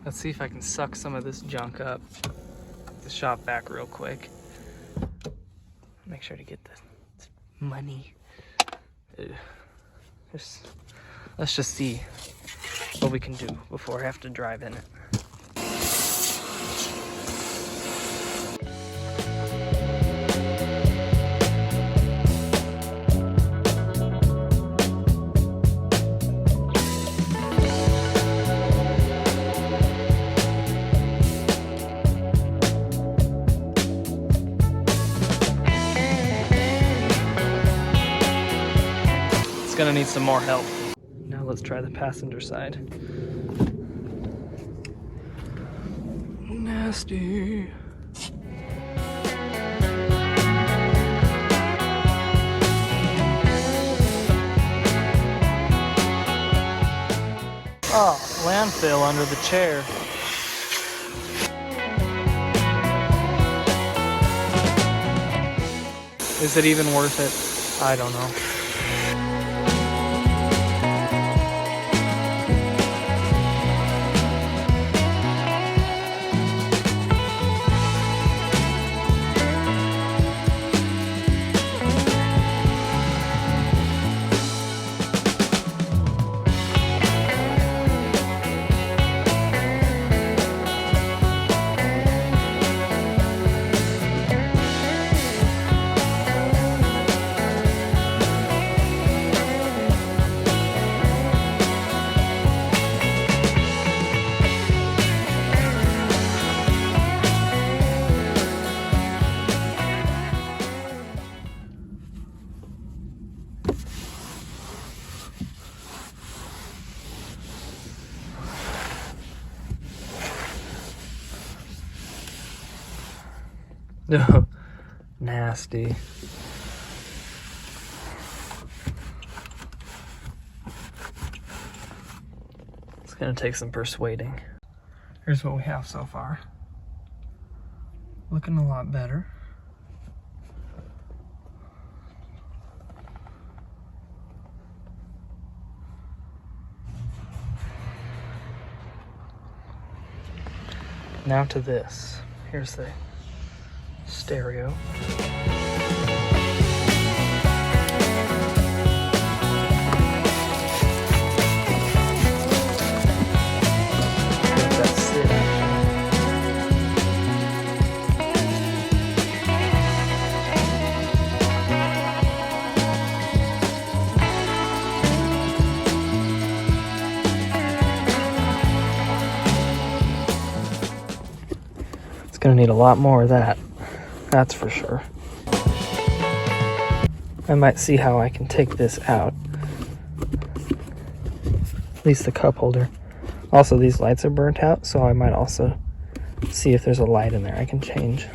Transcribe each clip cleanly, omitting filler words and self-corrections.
Let's see if I can suck some of this junk up. The shop vac real quick. Make sure to get the money. Let's just see what we can do before I have to drive in it. It's gonna need some more help. Now let's try the passenger side. Nasty. Oh, landfill under the chair. Is it even worth it? I don't know. No, nasty. It's gonna take some persuading. Here's what we have so far. Looking a lot better. Now to this. Here's the stereo. That's it. It's gonna need a lot more of that. That's for sure. I might see how I can take this out. At least the cup holder. Also, these lights are burnt out, so I might also see if there's a light in there I can change.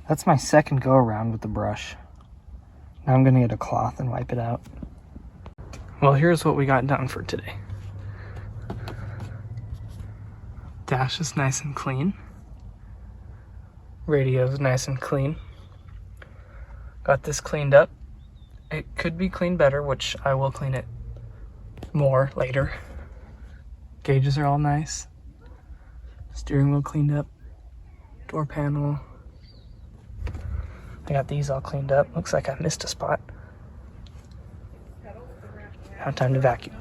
That's my second go around with the brush. Now I'm gonna get a cloth and wipe it out. Well, here's what we got done for today. Dash is nice and clean. Radio is nice and clean. Got this cleaned up. It could be cleaned better, which I will clean it more later. Gauges are all nice. Steering wheel cleaned up. Door panel. I got these all cleaned up. Looks like I missed a spot. Now time to vacuum.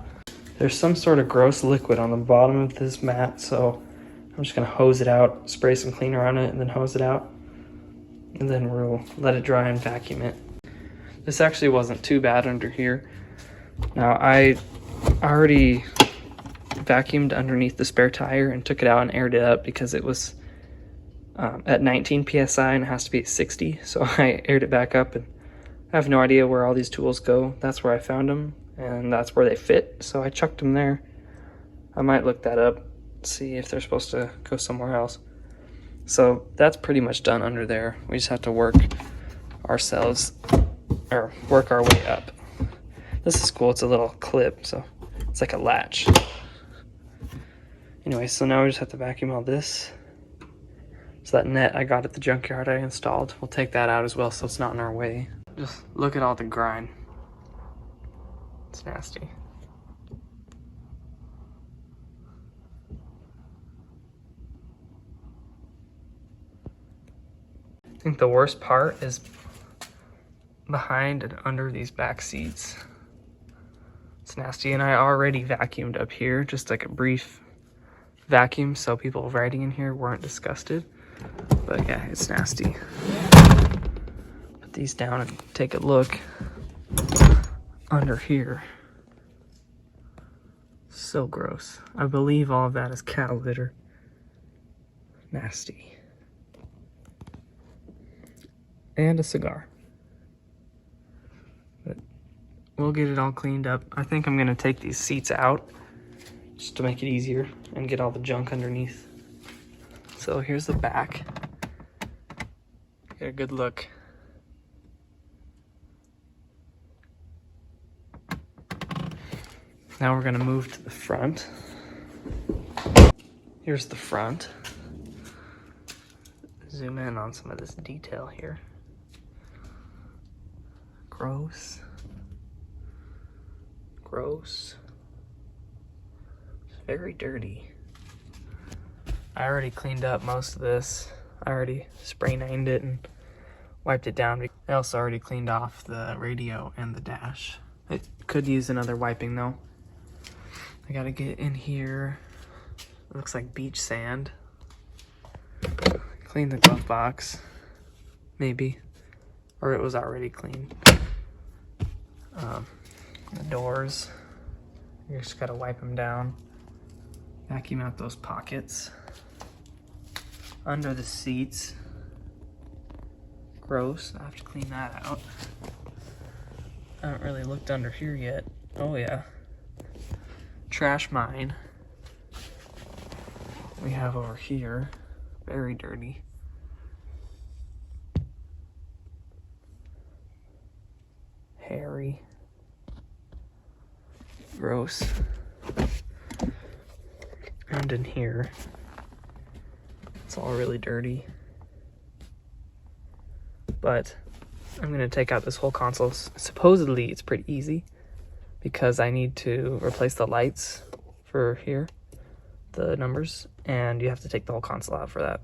There's some sort of gross liquid on the bottom of this mat, so I'm just gonna hose it out, spray some cleaner on it, and then hose it out. And then we'll let it dry and vacuum it. This actually wasn't too bad under here. Now I already vacuumed underneath the spare tire and took it out and aired it up because it was at 19 psi and it has to be at 60. So I aired it back up, and I have no idea where all these tools go. That's where I found them, and that's where they fit. So I chucked them there. I might look that up, see if they're supposed to go somewhere else. So that's pretty much done under there. We just have to work ourselves, or work our way up. This is cool. It's a little clip, so it's like a latch. Anyway, so now we just have to vacuum all this. So that net I got at the junkyard I installed, we'll take that out as well so it's not in our way. Just look at all the grime. It's nasty. I think the worst part is behind and under these back seats. It's nasty, and I already vacuumed up here, just like a brief vacuum so people riding in here weren't disgusted. But yeah, it's nasty. Put these down and take a look under here. So gross. I believe all of that is cow litter. Nasty. And a cigar. But we'll get it all cleaned up. I think I'm gonna take these seats out just to make it easier and get all the junk underneath. So here's the back. Get a good look. Now we're gonna move to the front. Here's the front. Zoom in on some of this detail here. Gross. Gross. It's very dirty. I already cleaned up most of this. I already spray-named it and wiped it down. I also already cleaned off the radio and the dash. It could use another wiping though. I gotta get in here. It looks like beach sand. Clean the glove box, maybe, or it was already clean. The doors, you just gotta wipe them down. Vacuum out those pockets. Under the seats, gross. I have to clean that out. I haven't really looked under here yet. Oh yeah, trash mine. We have over here, very dirty. Hairy. Gross. And in here, it's all really dirty. But I'm gonna take out this whole console. Supposedly it's pretty easy because I need to replace the lights for here, the numbers, and you have to take the whole console out for that.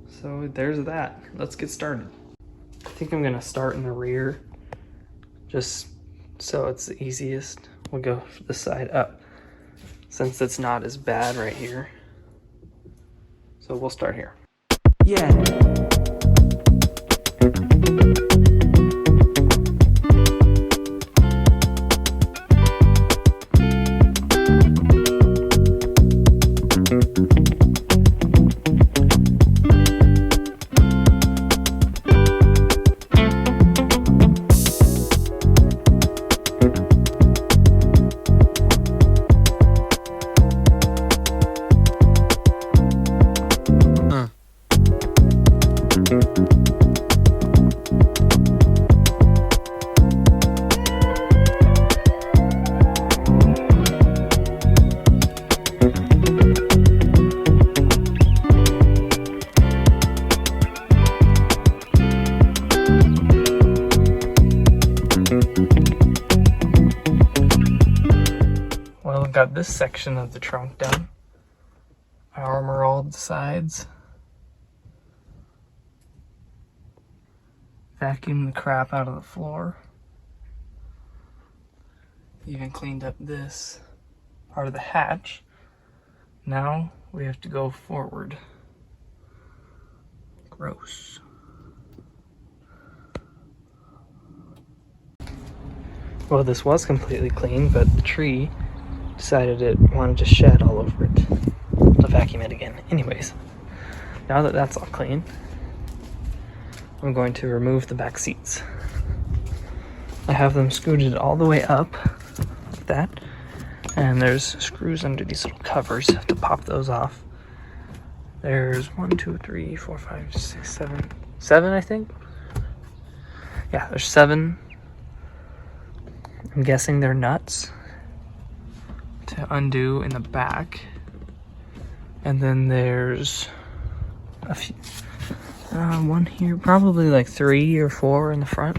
So there's that. Let's get started. I think I'm gonna start in the rear just so it's the easiest. We'll go the side up since it's not as bad right here. So we'll start here. Yeah. Well, I've got this section of the trunk done. I armor all the sides. Vacuum the crap out of the floor. Even cleaned up this part of the hatch. Now we have to go forward. Gross. Well, this was completely clean, but the tree decided it wanted to shed all over it. To vacuum it again. Anyways, now that that's all clean, I'm going to remove the back seats. I have them scooted all the way up, like that, and there's screws under these little covers to pop those off. There's 1, 2, 3, 4, 5, 6, 7, 7, I think. Yeah, there's 7. I'm guessing they're nuts to undo in the back. And then there's a few, one here, probably like 3 or 4 in the front.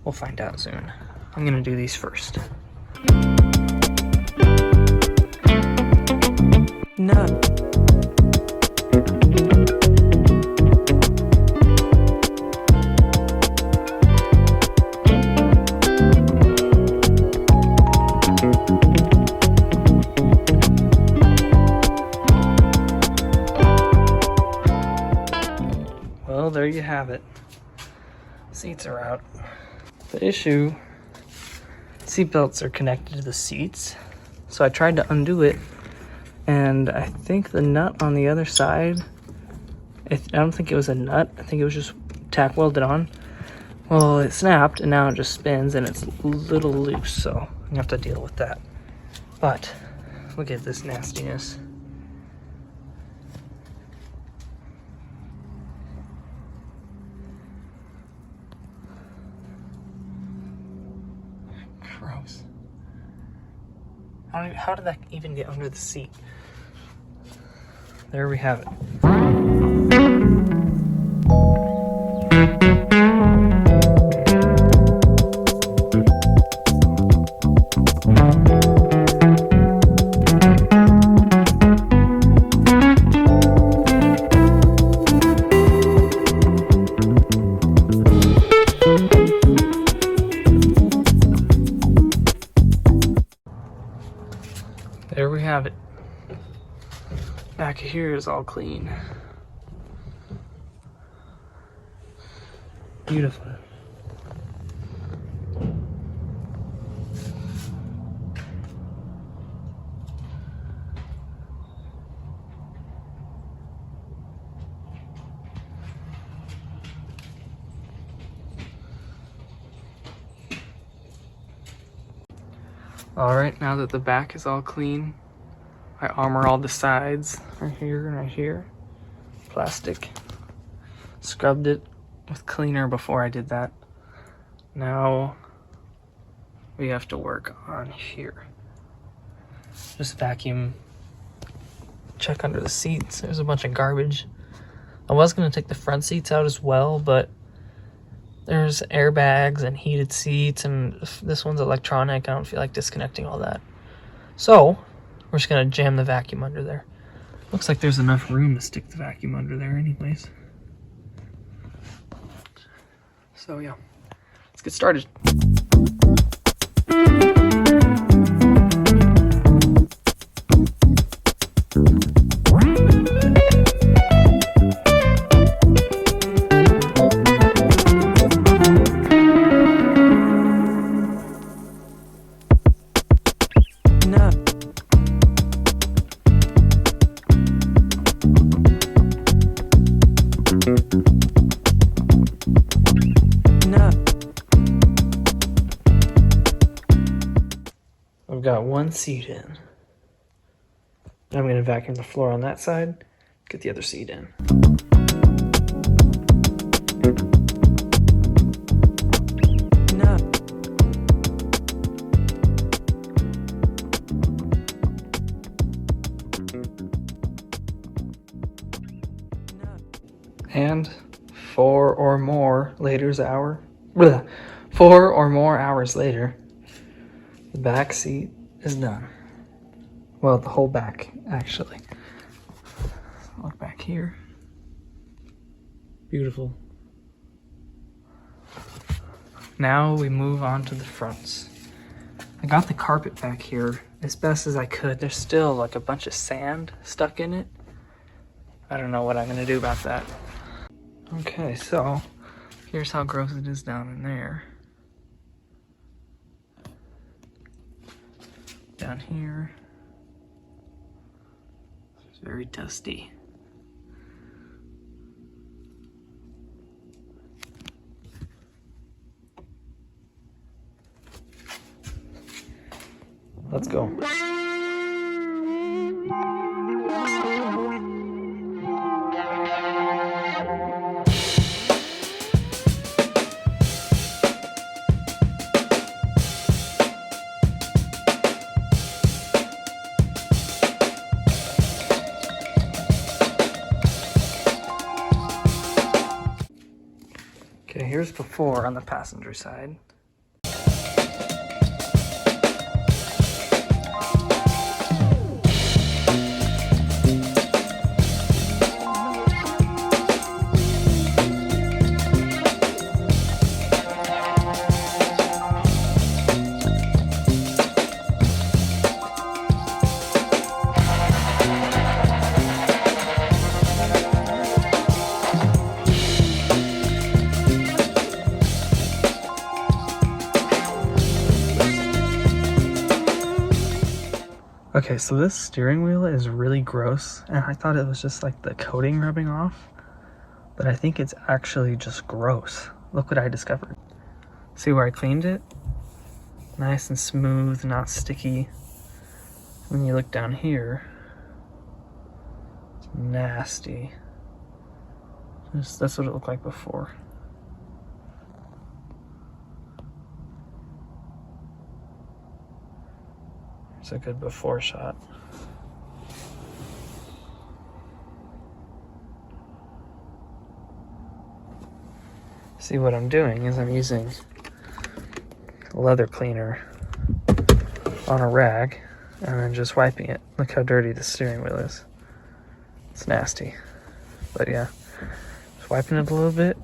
We'll find out soon. I'm gonna do these first. No. Well, there you have it. Seats are out. The issue, seat belts are connected to the seats. So I tried to undo it, and I think the nut on the other side, I don't think it was a nut. I think it was just tack welded on. Well, it snapped, and now it just spins, and it's a little loose, so I have to deal with that. But look at this nastiness. Gross. How did that even get under the seat? There we have it. There we have it. Back here is all clean. Beautiful. Alright, now that the back is all clean, I armor all the sides right here and right here. Plastic. Scrubbed it with cleaner before I did that. Now we have to work on here. Just vacuum. Check under the seats. There's a bunch of garbage. I was going to take the front seats out as well, but there's airbags and heated seats, and this one's electronic. I don't feel like disconnecting all that. So we're just going to jam the vacuum under there. Looks like there's enough room to stick the vacuum under there anyways. So yeah, let's get started. I've got one seat in. I'm going to vacuum the floor on that side, get the other seat in. No. And 4 or more hours later, the back seat is done. Well, the whole back, actually. Look back here. Beautiful. Now we move on to the fronts. I got the carpet back here as best as I could. There's still like a bunch of sand stuck in it. I don't know what I'm gonna do about that. Okay, so here's how gross it is down in there. Down here, it's very dusty. Let's go. Okay, here's before on the passenger side. Okay, so this steering wheel is really gross, and I thought it was just like the coating rubbing off, but I think it's actually just gross. Look what I discovered. See where I cleaned it? Nice and smooth, not sticky. When you look down here, it's nasty. That's what it looked like before. It's a good before shot. See, what I'm doing is I'm using leather cleaner on a rag and then just wiping it. Look how dirty the steering wheel is. It's nasty. But yeah, just wiping it a little bit.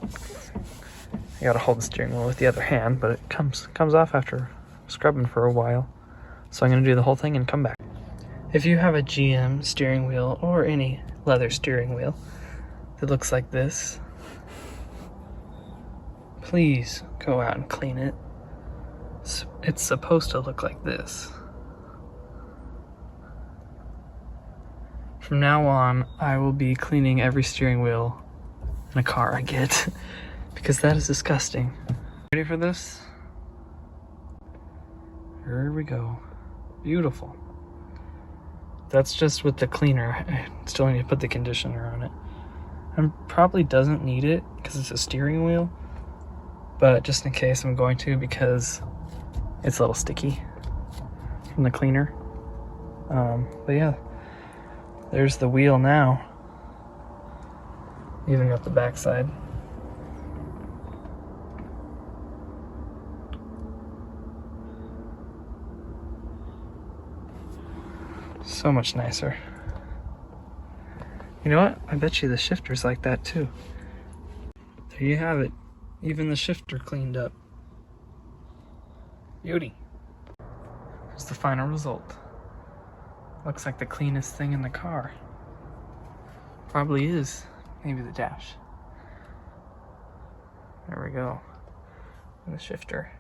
I gotta hold the steering wheel with the other hand, but it comes off after scrubbing for a while. So I'm gonna do the whole thing and come back. If you have a GM steering wheel or any leather steering wheel that looks like this, please go out and clean it. It's supposed to look like this. From now on, I will be cleaning every steering wheel in a car I get because that is disgusting. Ready for this? Here we go. Beautiful. That's just with the cleaner. I still need to put the conditioner on it. And probably doesn't need it because it's a steering wheel, but just in case I'm going to because it's a little sticky from the cleaner. But yeah, there's the wheel now. Even got the backside. So much nicer. You know what? I bet you the shifter's like that too. There you have it. Even the shifter cleaned up. Beauty. Here's the final result. Looks like the cleanest thing in the car. Probably is. Maybe the dash. There we go. And the shifter.